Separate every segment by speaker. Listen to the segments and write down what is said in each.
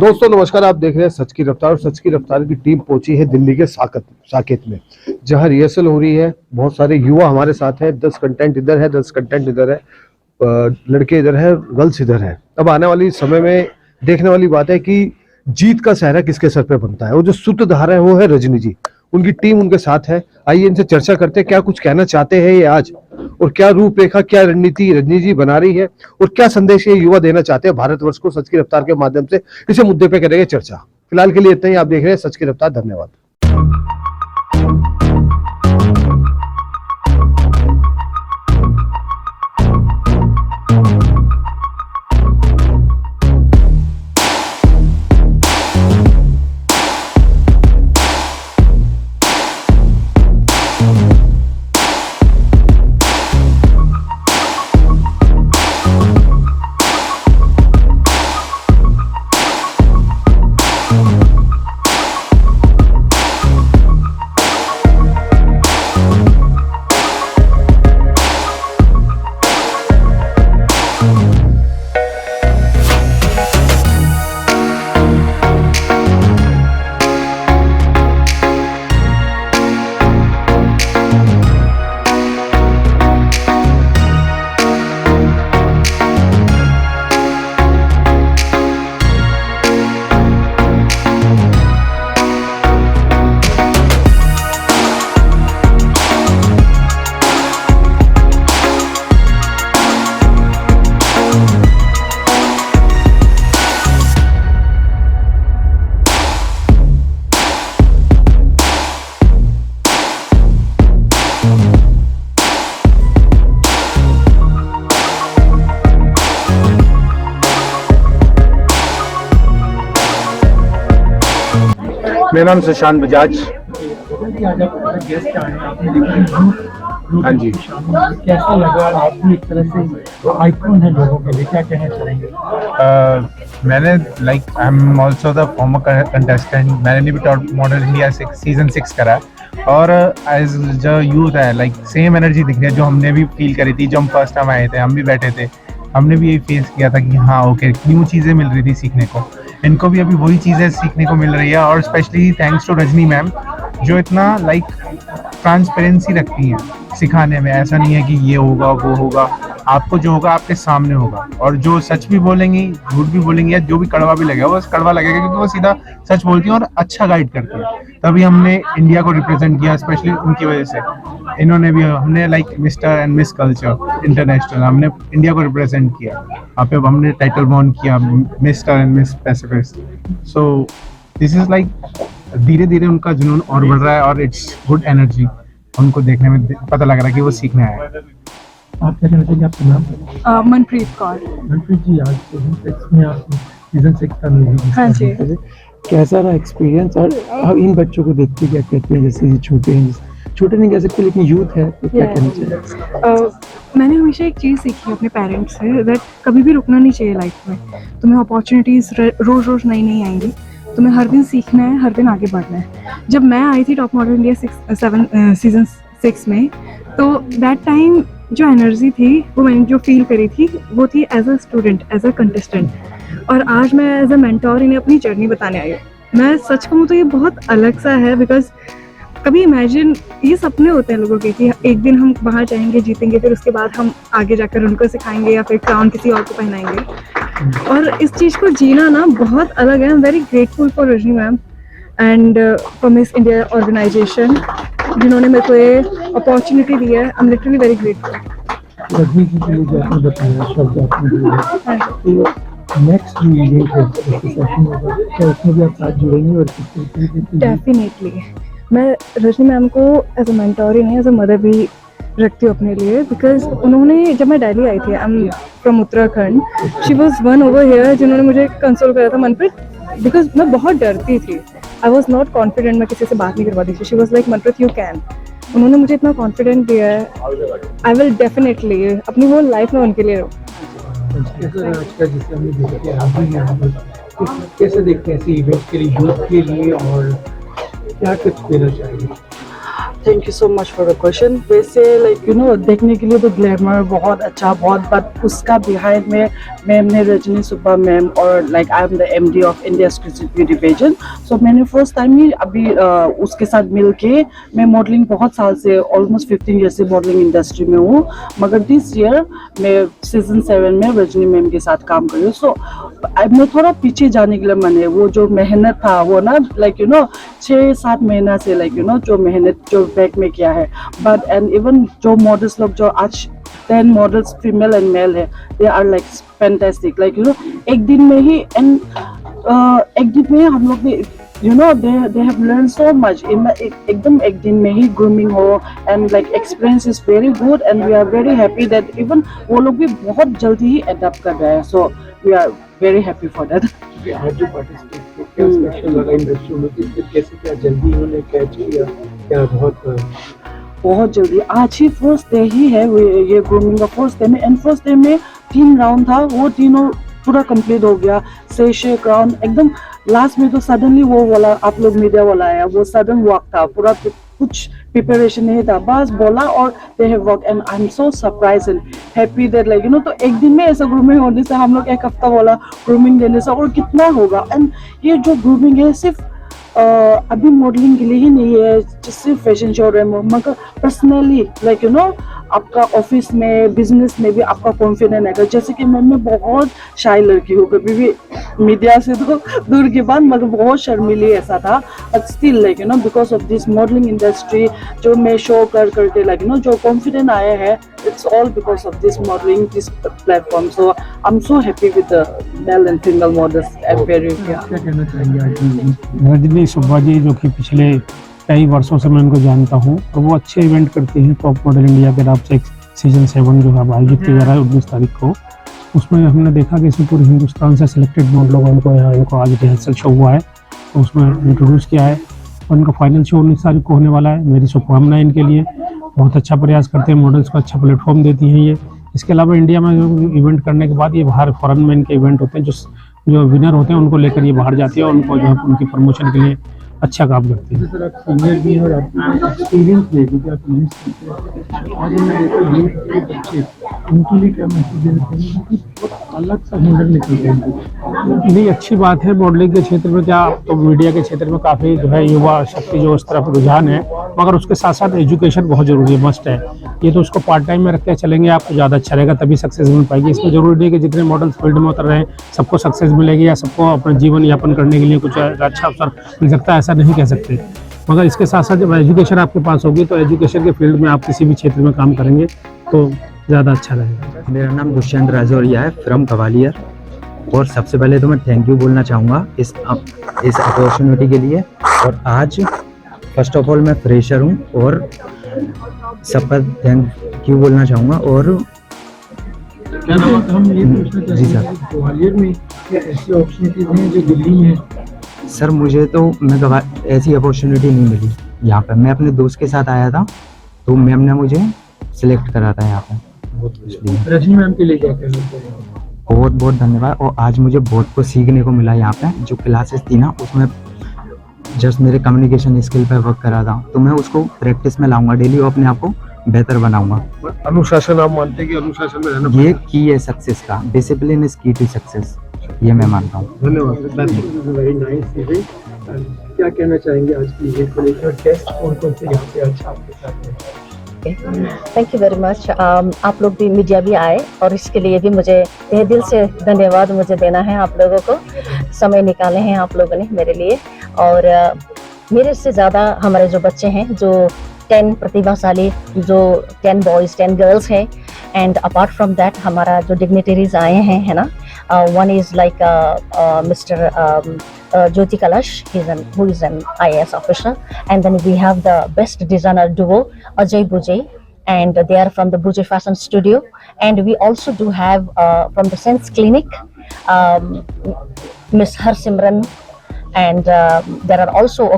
Speaker 1: दोस्तों नमस्कार, आप देख रहे हैं सच की रफ्तार। और सच की रफ्तार की टीम पहुंची है दिल्ली के साकेत में, जहां रिहर्सल हो रही है। बहुत सारे युवा हमारे साथ हैं। 10 कंटेंट इधर है, 10 कंटेंट इधर है, लड़के इधर है, गर्ल्स इधर है। अब आने वाली समय में देखने वाली बात है कि जीत का सहरा किसके सर पे बनता है। वो जो सूत्रधार है वो है रजनी जी, उनकी टीम उनके साथ है। आइए इनसे चर्चा करते हैं क्या कुछ कहना चाहते हैं ये आज, और क्या रूपरेखा, क्या रणनीति रजनी जी बना रही है, और क्या संदेश ये युवा देना चाहते हैं भारतवर्ष को सच की रफ्तार के माध्यम से। इसे मुद्दे पे करेंगे चर्चा। फिलहाल के लिए इतना ही। आप देख रहे हैं सच की रफ्तार। धन्यवाद।
Speaker 2: मेरा नाम सुशांत बजाज। हाँ जी,
Speaker 3: कैसा लगा? आप भी एक तरह से आइकॉन है लोगों के लिए, क्या कहना चाहेंगे?
Speaker 2: मैंने I am also the former contestant. मैंने भी टॉप मॉडल इंडिया सीजन 6 करा, और एज जो यूथ है सेम एनर्जी दिख रही है जो हमने भी फील करी थी। जब हम फर्स्ट टाइम आए थे हम भी बैठे थे, हमने भी यही फेस किया था कि हाँ ओके, न्यू चीज़ें मिल रही थी सीखने को। इनको भी अभी वही चीज़ें सीखने को मिल रही है, और specially thanks to Rajni ma'am जो इतना ट्रांसपेरेंसी रखती हैं सिखाने में। ऐसा नहीं है कि ये होगा वो होगा, आपको जो होगा आपके सामने होगा। और जो सच भी बोलेंगी, झूठ भी बोलेंगी, या जो भी कड़वा भी लगेगा वो कड़वा लगेगा, क्योंकि वो सीधा सच बोलती हैं और अच्छा गाइड करती हैं। तभी हमने इंडिया को रिप्रेजेंट किया, स्पेशली उनकी वजह से। इन्होंने भी, हमने mister and miss culture international, हमने इंडिया को रिप्रेजेंट किया। अब पे हमने टाइटल वॉन किया, mister and miss Pacific. So this is धीरे धीरे उनका जुनून और बढ़ रहा है, और इट्स गुड एनर्जी। उनको देखने में पता लग रहा है कि वो सीखने आए हैं।
Speaker 3: आप क्या कहना चाहिए? आपका नाम?
Speaker 4: मनप्रीत कौर।
Speaker 3: मनप्रीत जी, आज में आप सीजन 6 का म्यूजिक।
Speaker 4: हाँ जी।
Speaker 3: कैसा रहा एक्सपीरियंस? और आप इन बच्चों को देखते क्या कहते हैं, जैसे ये छोटे नहीं कह सकते लेकिन यूथ है, तो क्या कहना चाहिए?
Speaker 4: मैंने हमेशा एक चीज़ सीखी अपने पेरेंट्स से, दैट कभी भी रुकना नहीं चाहिए लाइफ में। तुम्हें अपॉर्चुनिटीज़ रोज़ रोज़ नई नई आएंगी, तुम्हें हर दिन सीखना है, हर दिन आगे बढ़ना है। जब मैं आई थी टॉप मॉडल इंडिया सीजन 6 में, तो दैट टाइम जो एनर्जी थी वो मैंने जो फील करी थी वो थी as a student, as a contestant. और आज मैं एज अ मेंटोर इन्हें अपनी जर्नी बताने आई हूँ। मैं सच कहूँ तो ये बहुत अलग सा है, बिकॉज कभी इमेजिन, ये सपने होते हैं लोगों के कि एक दिन हम वहाँ जाएंगे, जीतेंगे, फिर उसके बाद हम आगे जाकर उनको सिखाएंगे या फिर क्राउन किसी और को पहनाएंगे। और इस चीज़ को जीना ना बहुत अलग है। I am very grateful for Rajni ma'am and for Miss India organisation, जिन्होंने मेरे को ये अपॉर्चुनिटी दी है। I am literally very grateful.
Speaker 3: Rajni ji के लिए जो आपने बताया शब्द आपने दिए, तो नेक्स्ट जो इवेंट है सेशन होगा, क्या उसमें भी आप साथ जुड़ेंगे? और
Speaker 4: डेफिनेटली मैं रजनी मैम को एज अ मेंटोर ही नहीं, एज अ मदर भी रखती हूँ अपने लिए, बिकॉज उन्होंने, जब मैं दिल्ली आई थी, I am from Uttarakhand, she was one over here जिन्होंने मुझे कंसोल करा था मनप्रीत, बिकॉज मैं बहुत डरती थी। आई वॉज नॉट कॉन्फिडेंट, मैं किसी से बात नहीं करवाती थी। She was like, Manpreet you can. उन्होंने मुझे इतना कॉन्फिडेंट दिया है। आई विल डेफिनेटली अपनी होल लाइफ में उनके लिए
Speaker 3: कैसे देखते हैं ऐसे इवेंट्स के लिए, यूथ के लिए, और क्या टिप्स देना चाहिए?
Speaker 5: Thank you so much for the question. वैसे लाइक यू नो देखने के लिए तो ग्लैमर बहुत अच्छा बहुत, बट उसका बिहाइंड में मैम ने रजनी सुब्बा मैम और like I am the MD of India exclusive beauty pageant. So मैंने फर्स्ट टाइम ही अभी उसके साथ मिल के, मैं मॉडलिंग बहुत साल से ऑलमोस्ट 15 ईयर से मॉडलिंग इंडस्ट्री में हूँ, मगर दिस ईयर मैं सीजन 7 में रजनी मैम के साथ काम कर रही हूँ। सो मैं थोड़ा पीछे जाने के लिए मन है, वो जो मेहनत था वो ना लाइक यू नो 6-7 महीना से लाइक यू नो जो मेहनत जो बैक में किया है, बट एंड इवन जो मॉडल्स लोग जो आज 10 मॉडल्स फीमेल एंड मेल है, they are like fantastic like you know एक दिन में ही एंड एक दिन में हम लोग ने you know they have learned so much in एकदम एक दिन में ही grooming हो and like experience is very good and we are very happy that even वो लोग भी बहुत जल्दी ही adapt कर रहे हैं, so we are very happy for that।
Speaker 3: आज जो पार्टिसिपेट किया क्या स्पेशल लगा इंडस्ट्री में, कैसे क्या जल्दी इन्होंने कैच किया, क्या
Speaker 5: बहुत जल्दी आज ही फर्स्ट डे ही है ये ग्रूमिंग का फर्स्ट डे में, एंड फर्स्ट डे में 3 राउंड था, वो तीनों पूरा कंप्लीट हो गया, सेशे राउंड एकदम लास्ट में तो सडनली वो वाला आप लोग मीडिया वाला आया, वो सडन वॉक था, पूरा कुछ प्रिपरेशन नहीं था, बस बोला और they have work and I am so surprise and happy that like you no. तो एक दिन में ऐसा ग्रूमिंग होने से हम लोग एक हफ्ता वाला ग्रूमिंग देने से और कितना होगा, एंड ये जो ग्रूमिंग है सिर्फ अभी मॉडलिंग के लिए ही नहीं है, सिर्फ फैशन शो है, मगर पर्सनली लाइक यू नो आपका ऑफिस में बिजनेस में भी आपका कॉन्फिडेंस आएगा। जैसे कि मैं बहुत शाय लड़की हूँ, कभी भी मीडिया से तो दूर की बात, मगर बहुत शर्मीली ऐसा था, but still like you no because of this modelling industry जो मैं शो करके लाइक यू नो जो कॉन्फिडेंस आया है, it's all because of this modelling this platform. So I am so happy with the male and female models. I am very
Speaker 3: क्या कहना चाहेंगे आज रजनी सुब्बा जी, जो कि पिछले कई वर्षों से मैं उनको जानता हूँ और वो अच्छे इवेंट करते हैं टॉप मॉडल इंडिया के नाम से। सीजन 7 जो है आयोजित किया जा रहा है 19 तारीख को, उसमें हमने देखा कि इसमें पूरे हिंदुस्तान से सिलेक्टेड मॉडलों को यहाँ इनको आज रिहर्सल शो हुआ है, तो उसमें इंट्रोड्यूस किया है और इनका फाइनल शो 19 तारीख को होने वाला है। मेरी शुभकामनाएं इनके लिए, बहुत अच्छा प्रयास करते हैं, मॉडल्स को अच्छा प्लेटफॉर्म देती हैं ये। इसके अलावा इंडिया में जो इवेंट करने के बाद ये बाहर फॉरेन में इनके इवेंट होते हैं, जो विनर होते हैं उनको लेकर ये बाहर जाती है और उनको जो है उनकी प्रमोशन के लिए अच्छा काम करती है।
Speaker 6: सर आप सीनियर भी हैं और आपका एक्सपीरियंस लेके क्या फीलिंग्स करते हैं, आज हमने देखा यूथ के बच्चे उनके लिए क्या मैसेज देना चाहिए कि बहुत अलग सा हैंडल निकल रहे हैं।
Speaker 3: नहीं, अच्छी बात है। मॉडलिंग के क्षेत्र में क्या तो मीडिया के क्षेत्र में काफ़ी जो है युवा शक्ति जो उस तरफ रुझान है, मगर उसके साथ साथ एजुकेशन बहुत ज़रूरी है, मस्ट है। ये तो उसको पार्ट टाइम में रखते चलेंगे आपको ज़्यादा अच्छा रहेगा, तभी सक्सेस मिल पाएगी। इसमें ज़रूरी नहीं कि जितने मॉडल्स फील्ड में उतर रहे हैं सबको सक्सेस मिलेगी या सबको अपना जीवन यापन करने के लिए कुछ अच्छा अवसर मिल सकता है, ऐसा नहीं कह सकते। मगर इसके साथ साथ जब एजुकेशन आपके पास होगी तो एजुकेशन के फील्ड में आप किसी भी क्षेत्र में काम करेंगे तो ज़्यादा अच्छा रहेगा।
Speaker 7: मेरा नाम दुष्यंत राजौरिया है फ्रॉम ग्वालियर, और सबसे पहले तो मैं थैंक यू बोलना चाहूँगा इस अपॉर्चुनिटी के लिए। और आज फर्स्ट ऑफ ऑल मैं फ्रेशर हूँ और सब पर थैंक यू बोलना चाहूँगा। और
Speaker 6: क्या नाम है? हम ये पूछना
Speaker 7: जी
Speaker 6: चाहेंगे
Speaker 7: सर।
Speaker 6: कि ग्वालियर में क्या ऐसी अपॉर्चुनिटीज हैं जो दिल्ली में है?
Speaker 7: सर मुझे तो ऐसी अपॉर्चुनिटी नहीं मिली यहाँ पर। मैं अपने दोस्त के साथ आया था तो मैम ने मुझे सिलेक्ट करा था यहाँ पर, इसलिए
Speaker 6: रजनी मैम के लिए क्या कहना चाहिए?
Speaker 7: बहुत बहुत धन्यवाद। और आज मुझे बहुत कुछ सीखने को मिला यहाँ पे। जो क्लासेस थी ना उसमें जस्ट मेरे कम्युनिकेशन स्किल पर वर्क करा था, तो मैं उसको प्रैक्टिस में लाऊंगा डेली और अपने आप को बेहतर बनाऊंगा।
Speaker 1: अनुशासन आप मानते हैं कि अनुशासन में रहना
Speaker 7: ये की है सक्सेस का, डिसिप्लिन इज की टू सक्सेस, ये मैं मानता हूँ।
Speaker 1: धन्यवाद।
Speaker 6: Very nice event. क्या कहना चाहेंगे आज की इवेंट को लेकर? गेस्ट कौन कौन से यहाँ पे अच्छा आपके साथ हैं?
Speaker 8: Thank you very much. आप लोग भी मीडिया भी आए और इसके लिए भी मुझे तहे दिल से धन्यवाद मुझे देना है। आप लोगों को समय निकाले हैं आप लोगों ने मेरे लिए, और मेरे से ज़्यादा हमारे जो बच्चे हैं जो 10 प्रतिभाशाली, जो 10 बॉयज़ 10 गर्ल्स हैं, एंड अपार्ट फ्रॉम दैट हमारा जो डिग्निटरीज आए हैं है ना, one is like Mr. Jyoti Kalash, who is an IAS officer, and then we have the best designer duo Ajay Buje, and they are from the Buje Fashion Studio, and we also do have from the Sense Clinic Miss Harsimran, and there are also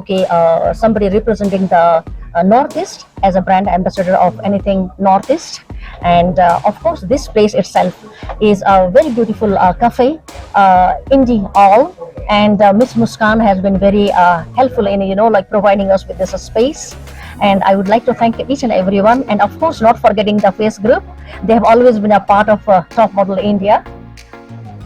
Speaker 8: somebody representing the Northeast as a brand ambassador of anything Northeast. And of course this place itself is a very beautiful cafe, Indie All, and Miss Muskan has been very helpful in like providing us with this space. And I would like to thank each and everyone, and of course not forgetting the face group. They have always been a part of Top Model India.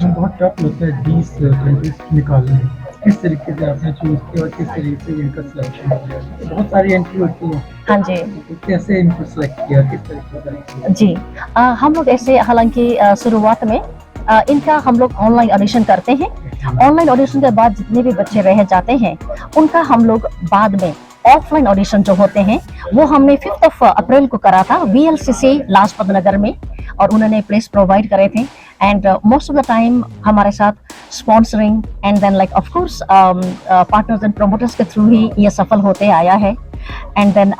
Speaker 6: बहुत tough होता है 20 countries निकालने, किस तरीके से आपने choose किया और किस तरीके से इनका सिलेक्शन किया? बहुत सारी एंट्री होती है,
Speaker 8: हाँ जी
Speaker 6: तो कैसे इनको सिलेक्ट किया, किस तरीके से?
Speaker 8: जी, हम लोग ऐसे, हालांकि शुरुआत में इनका हम लोग ऑनलाइन ऑडिशन करते हैं। ऑनलाइन ऑडिशन के बाद जितने भी बच्चे रह जाते हैं उनका हम लोग बाद में ऑफलाइन ऑडिशन जो होते हैं वो हमने 5 अप्रैल को करा था VLCC लाजपत नगर में, और उन्होंने प्लेस प्रोवाइड करे थे। And most of the time हमारे साथ sponsoring and then like of course partners and promoters के थ्रू ही ये सफल होते आया है। एंड देन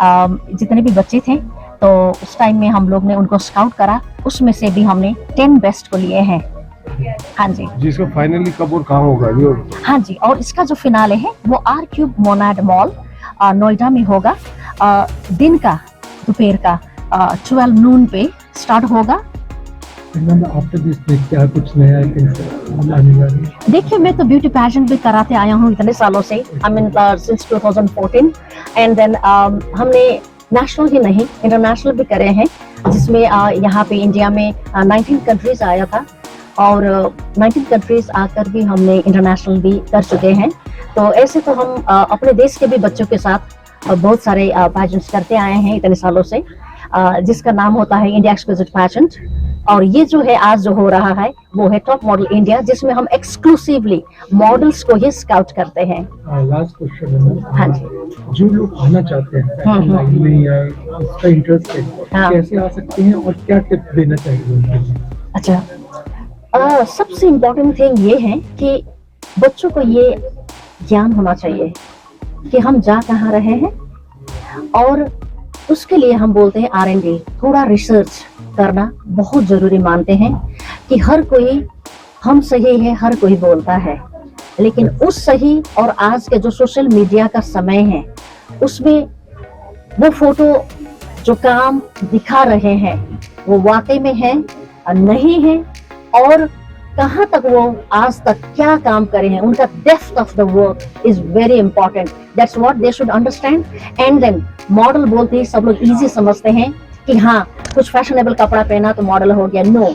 Speaker 8: जितने भी बच्चे थे तो उस टाइम में हम लोग ने उनको स्काउट करा, उसमें से भी हमने 10 बेस्ट को लिए हैं। हाँ जी,
Speaker 1: जिसका फाइनली कब और कहाँ होगा ये?
Speaker 8: हाँ जी, और इसका जो फिनाले है वो R-Cube मोनाड मॉल नोएडा में होगा। दिन का, दोपहर का 12 नून पे स्टार्ट होगा।
Speaker 6: आफ्टर दिस क्या कुछ नया आने वाला है?
Speaker 8: देखिए, मैं तो ब्यूटी पैजेंट भी कराते आया हूँ इतने सालों से, I mean since 2014। And then हमने नेशनल ही नहीं इंटरनेशनल भी करे हैं, जिसमें यहाँ पे इंडिया में 19 कंट्रीज आया था, और 19 कंट्रीज आकर भी हमने इंटरनेशनल भी कर चुके हैं। तो ऐसे तो हम अपने देश के भी बच्चों के साथ बहुत सारे पैजेंट्स करते आए हैं इतने सालों से, जिसका नाम होता है इंडिया एक्सक्लूसिव पैजेंट। और ये जो है आज जो हो रहा है वो है टॉप मॉडल इंडिया, जिसमें हम एक्सक्लूसिवली मॉडल्स को ही स्काउट करते हैं।
Speaker 6: लास्ट क्वेश्चन है,
Speaker 8: हाँ जी,
Speaker 6: जो लोग आना चाहते हैं फैशन लाइन में या उसका इंटरेस्ट है,
Speaker 8: हाँ।
Speaker 6: कैसे आ सकते हैं और क्या टिप्स देना चाहिए उनके लिए?
Speaker 8: अच्छा, सबसे इम्पोर्टेंट थिंग ये है कि बच्चों को ये ज्ञान होना चाहिए कि हम जा कहाँ रहे हैं, और उसके लिए हम बोलते हैं R&D, थोड़ा रिसर्च करना बहुत जरूरी मानते हैं। कि हर कोई हम सही है, हर कोई बोलता है, लेकिन उस सही और आज के जो सोशल मीडिया का समय है उसमें वो फोटो जो काम दिखा रहे हैं वो वाकई में है नहीं है, और कहाँ तक वो आज तक क्या काम करे हैं, उनका depth of the work is very important. That's what they should understand. And then model बोलते ही सब लोग इजी समझते हैं कि हाँ कुछ फैशनेबल कपड़ा पहना तो मॉडल हो गया। नो,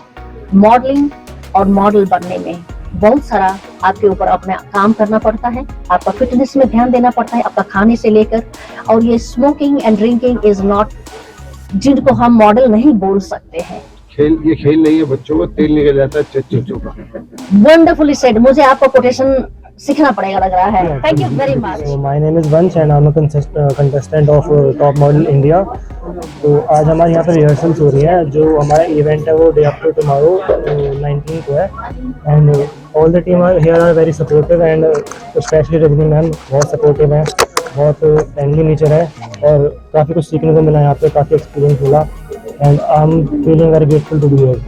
Speaker 8: मॉडलिंग और मॉडल बनने में बहुत सारा आपके ऊपर अपना काम करना पड़ता है, आपका फिटनेस में ध्यान देना पड़ता है, आपका खाने से लेकर। और ये smoking and drinking is not, जिनको हम मॉडल नहीं बोल सकते हैं।
Speaker 1: ये खेल नहीं है, बच्चों को तेल निकल जाता है चच्चों का।
Speaker 8: वंडरफुली सेड, मुझे आपको कोटेशन सीखना पड़ेगा लग रहा है। Thank you very much.
Speaker 9: My name is Vansh and I am contestant of top model India. तो आज हमारे यहाँ पे रिहर्सल्स हो रही है। जो हमारा इवेंट है वो डे आफ्टर टुमारो 19 को है, and all the team here are very supportive, and specially Rajni ma'am बहुत सपोर्टिव है, बहुत फ्रेंडली नेचर है, और काफ़ी कुछ सीखने को मिला यहाँ पे, काफ़ी एक्सपीरियंस मिला, and I am feeling very grateful to be here.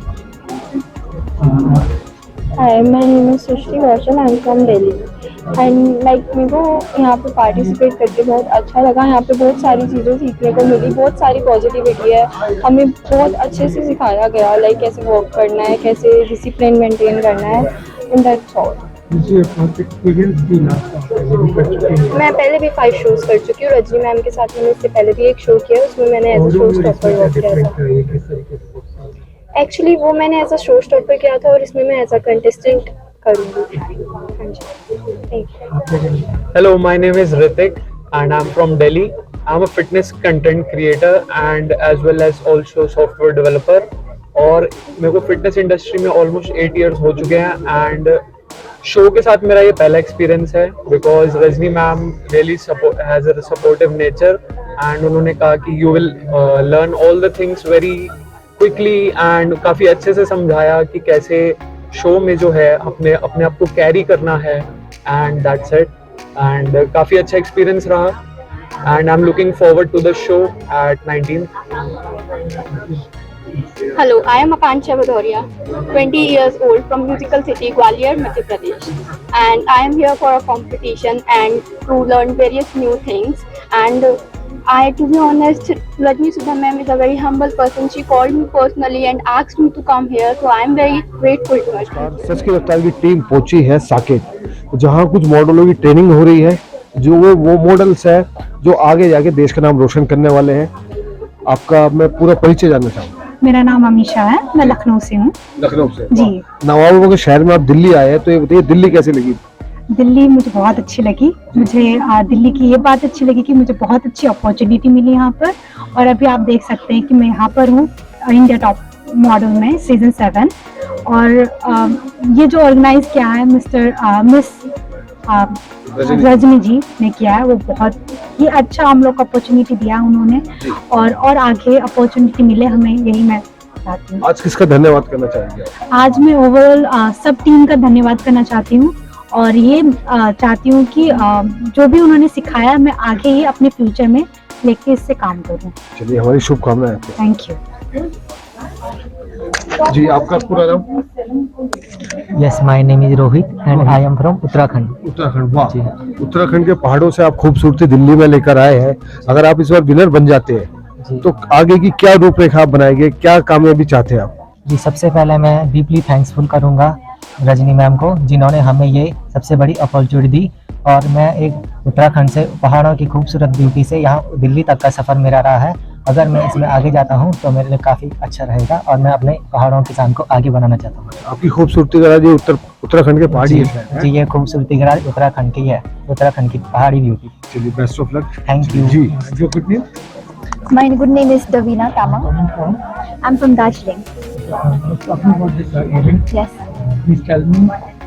Speaker 10: Hi, my name is Srishti Varshan. I'm from Delhi. And like मेरे को यहाँ पे पार्टिसिपेट करके बहुत अच्छा लगा। यहाँ पे बहुत सारी चीज़ें सीखने को मिली, बहुत सारी पॉजिटिविटी है, हमें बहुत अच्छे से सिखाया गया, लाइक कैसे वर्क करना है, कैसे डिसिप्लिन मेंटेन करना है, एंड दैट्स ऑल।
Speaker 6: मुझे बहुत एक्सपीरियंस भी
Speaker 10: मैं पहले भी 5 शोज कर चुकी हूँ रजनी मैम के साथ। मैंने इससे पहले भी एक शो किया, उसमें मैंने as a show stopper work किया था। एक्चुअली वो मैंने एज अ शो स्टॉपर किया था, और इसमें मैं एज अ कंटेस्टेंट करूँगी। हाँ जी,
Speaker 11: Hello, my name is Ritik and I'm from Delhi. I'm a fitness content creator and as well as also software developer. और मेरे को फिटनेस इंडस्ट्री में ऑलमोस्ट 8 years हो चुके हैं, एंड शो के साथ मेरा ये पहला एक्सपीरियंस है, because Rajni ma'am really has a supportive nature, and उन्होंने कहा कि you will learn all the things very quickly, and काफ़ी अच्छे से समझाया कि कैसे शो में जो है अपने आप को कैरी करना है, एंड दैट्स इट। एंड काफ़ी अच्छा एक्सपीरियंस रहा, and I am looking forward to the show at 19th।
Speaker 10: Hello, I am Akanksha Bhadoria, 20 years old from Musical City, Gwalior, Madhya Pradesh, and I am here for a competition and to learn various new things. And to be honest, Rajni Sudha ma'am is a very humble person. She called me personally and asked me to come here, so I am very grateful to her.
Speaker 1: सच की रफ्तार की team पहुंची है साकेत, जहां कुछ मॉडलों की training हो रही है, जो वो मॉडल्स है जो आगे जाके देश का नाम रोशन करने वाले हैं। आपका मैं पूरा परिचय जानना चाहूँगा।
Speaker 12: मेरा नाम अमीशा है, मैं लखनऊ से हूँ।
Speaker 1: लखनऊ से
Speaker 12: जी।
Speaker 1: नवाबों के शहर में आप दिल्ली आए हैं, तो ये बताइए दिल्ली कैसी लगी?
Speaker 12: दिल्ली मुझे बहुत अच्छी लगी। मुझे दिल्ली की ये बात अच्छी लगी कि मुझे बहुत अच्छी अपॉर्चुनिटी मिली यहाँ पर, और अभी आप देख सकते हैं कि मैं यहाँ पर हूँ इंडिया टॉप मॉडल में सीजन 7, और ये जो ऑर्गेनाइज किया है मिस रजनी जी ने किया है, वो बहुत ही अच्छा हम लोग को अपॉर्चुनिटी दिया उन्होंने, और आगे अपॉर्चुनिटी मिले हमें, यही मैं चाहती हूँ।
Speaker 1: आज किसका धन्यवाद करना चाहेंगे?
Speaker 12: आज मैं ओवरऑल सब टीम का धन्यवाद करना चाहती हूँ, और ये चाहती हूँ कि जो भी उन्होंने सिखाया मैं आगे ही अपने फ्यूचर में लेके इससे काम करूँ।
Speaker 1: चलिए, हमारी शुभकामनाएं आपको।
Speaker 12: Thank you.
Speaker 1: जी, आपका पूरा नाम?
Speaker 13: Yes, my name is Rohit and I am from Uttarakhand.
Speaker 1: Uttarakhand. वाह, उत्तराखंड के पहाड़ों से आप खूबसूरती दिल्ली में लेकर आए हैं। अगर आप इस बार विनर बन जाते हैं तो आगे की क्या रूपरेखा आप बनाएंगे, क्या कामयाबी चाहते हैं आप?
Speaker 13: जी, सबसे पहले मैं डीपली थैंक्सफुल करूंगा रजनी मैम को, जिन्होंने हमें ये सबसे बड़ी अपॉर्चुनिटी दी, और मैं एक उत्तराखंड से पहाड़ों की खूबसूरत ब्यूटी से यहाँ दिल्ली तक का सफ़र मेरा रहा है। अगर मैं इसमें आगे जाता हूँ तो मेरे लिए काफ़ी अच्छा रहेगा, और मैं अपने पहाड़ों की शान को आगे बढ़ाना चाहता हूँ।
Speaker 1: आपकी खूबसूरती का राज ये उत्तराखंड के पहाड़ी है।
Speaker 13: जी, ये खूबसूरती का राज उत्तराखंड की है, उत्तराखंड की पहाड़ी ब्यूटी।
Speaker 1: चलिए, best of luck.
Speaker 13: Thank you
Speaker 1: जी। जो good news?
Speaker 10: My good name is Davina Tama. I'm from Darjeeling.
Speaker 6: Talking about this event,
Speaker 10: Yes.
Speaker 6: please tell me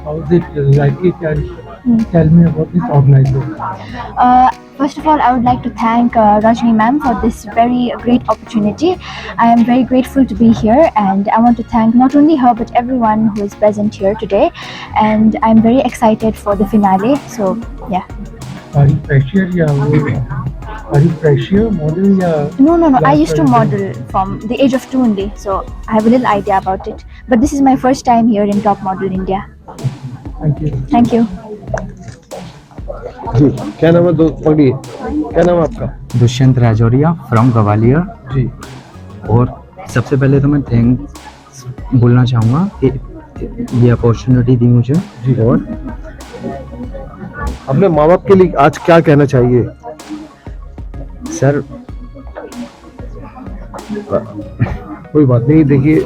Speaker 6: how is it like it, and tell me about this organization.
Speaker 10: First of all, I would like to thank Rajni ma'am for this very great opportunity. I am very grateful to be here, and I want to thank not only her but everyone who is present here today. And I'm very excited for the finale. So yeah.
Speaker 6: Are you fresher या are you fresher model या?
Speaker 10: No. I used to model from the age of 2 only, so I have a little idea about it. But this is my first time here in Top Model India.
Speaker 6: Thank you.
Speaker 10: Thank you.
Speaker 1: जी, क्या नाम है? पकड़िए, क्या नाम है आपका?
Speaker 7: Dushyant Rajauria from Gwalior
Speaker 1: जी।
Speaker 7: और सबसे पहले तो मैं थैंक्स बोलना चाहूँगा कि ये अपॉर्चुनिटी दी मुझे। और
Speaker 1: अपने माँ बाप के लिए आज क्या कहना चाहिए?
Speaker 7: सर
Speaker 1: कोई बात नहीं, देखिए